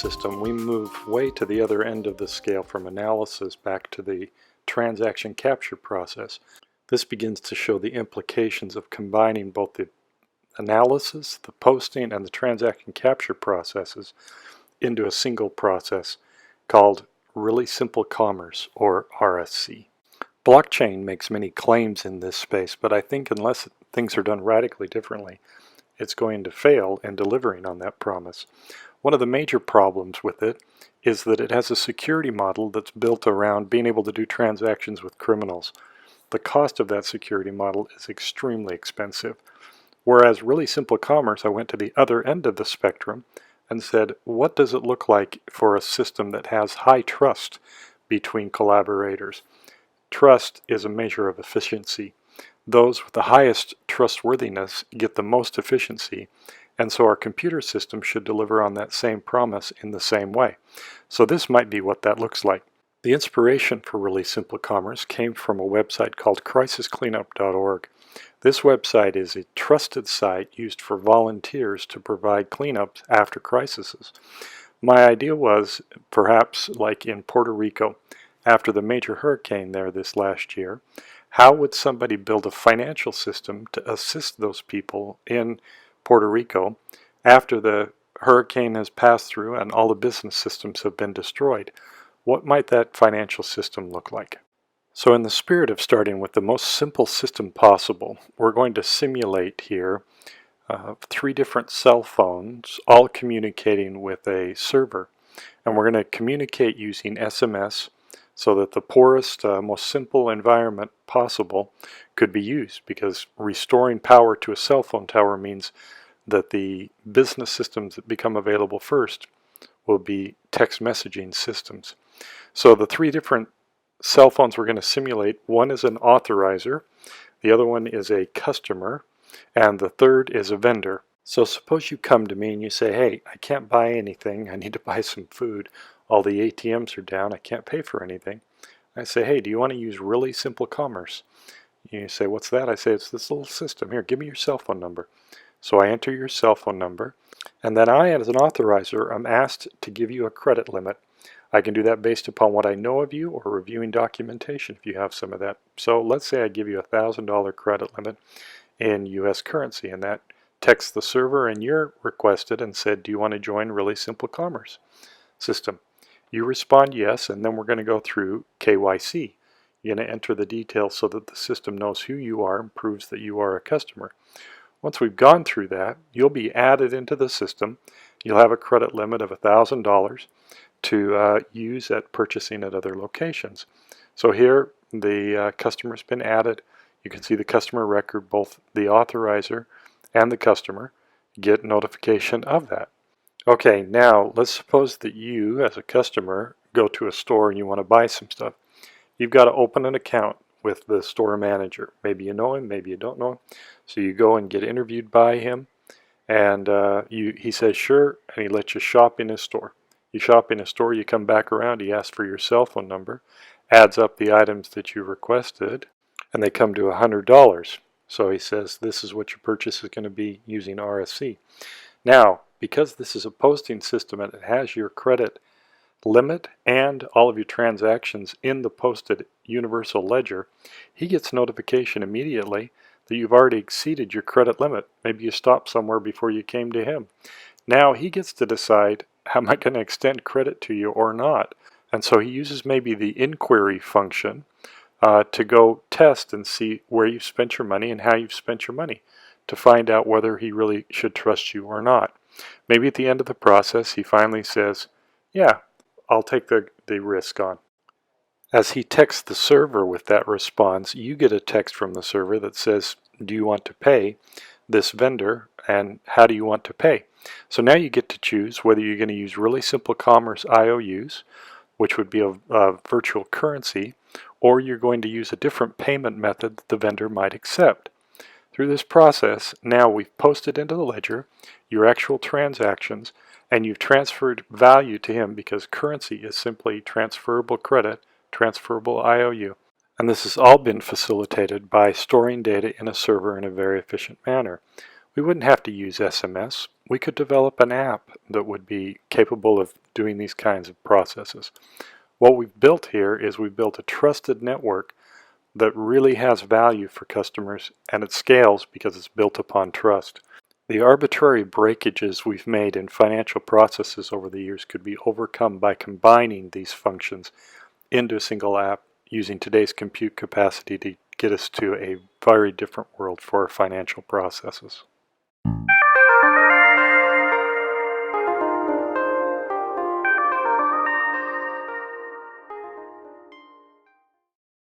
system, we move way to the other end of the scale from analysis back to the transaction capture process. This begins to show the implications of combining both the analysis, the posting, and the transaction capture processes into a single process called Really Simple Commerce, or RSC. Blockchain makes many claims in this space, but I think unless things are done radically differently, it's going to fail in delivering on that promise. One of the major problems with it is that it has a security model that's built around being able to do transactions with criminals. The cost of that security model is extremely expensive. Whereas Really Simple Commerce, I went to the other end of the spectrum and said, what does it look like for a system that has high trust between collaborators? Trust is a measure of efficiency. Those with the highest trustworthiness get the most efficiency, and so our computer system should deliver on that same promise in the same way. So this might be what that looks like. The inspiration for Really Simple Commerce came from a website called crisiscleanup.org. This website is a trusted site used for volunteers to provide cleanups after crises. My idea was, perhaps like in Puerto Rico, after the major hurricane there this last year, how would somebody build a financial system to assist those people in Puerto Rico after the hurricane has passed through and all the business systems have been destroyed? What might that financial system look like? So in the spirit of starting with the most simple system possible, we're going to simulate here 3 different cell phones all communicating with a server. And we're going to communicate using SMS so that the poorest, most simple environment possible could be used, because restoring power to a cell phone tower means that the business systems that become available first will be text messaging systems. So the 3 different cell phones we're going to simulate, one is an authorizer, the other one is a customer, and the third is a vendor. So suppose you come to me and you say, hey, I can't buy anything, I need to buy some food, all the ATMs are down, I can't pay for anything. I say, hey, do you want to use Really Simple Commerce? You say, what's that? I say, it's this little system. Here, give me your cell phone number. So I enter your cell phone number, and then I, as an authorizer, am asked to give you a credit limit. I can do that based upon what I know of you or reviewing documentation if you have some of that. So let's say I give you a $1,000 credit limit in US currency, and that texts the server and you're requested and said, do you want to join Really Simple Commerce system? You respond yes, and then we're going to go through KYC. You're going to enter the details so that the system knows who you are and proves that you are a customer. Once we've gone through that, you'll be added into the system. You'll have a credit limit of $1,000 to use at purchasing at other locations. So here the customer's been added. You can see the customer record, both the authorizer and the customer get notification of that. Okay, now let's suppose that you as a customer go to a store and you want to buy some stuff. You've got to open an account with the store manager. Maybe you know him, maybe you don't know him. So you go and get interviewed by him, and he says sure, and he lets you shop in his store. You shop in his store, you come back around, he asks for your cell phone number, adds up the items that you requested, and they come to $100. So he says this is what your purchase is going to be using RSC. Now, because this is a posting system and it has your credit limit and all of your transactions in the posted universal ledger, he gets notification immediately that you've already exceeded your credit limit. Maybe you stopped somewhere before you came to him. Now he gets to decide, am I going to extend credit to you or not? And so he uses maybe the inquiry function to go test and see where you've spent your money and how you've spent your money, to find out whether he really should trust you or not. Maybe at the end of the process he finally says, yeah, I'll take the risk on. As he texts the server with that response, you get a text from the server that says, do you want to pay this vendor, and how do you want to pay? So now you get to choose whether you're going to use Really Simple Commerce IOUs, which would be a virtual currency, or you're going to use a different payment method that the vendor might accept. Through this process, now we've posted into the ledger your actual transactions, and you've transferred value to him, because currency is simply transferable credit, transferable IOU. And this has all been facilitated by storing data in a server in a very efficient manner. We wouldn't have to use SMS. We could develop an app that would be capable of doing these kinds of processes. What we've built here is we've built a trusted network that really has value for customers, and it scales because it's built upon trust. The arbitrary breakages we've made in financial processes over the years could be overcome by combining these functions into a single app using today's compute capacity to get us to a very different world for our financial processes.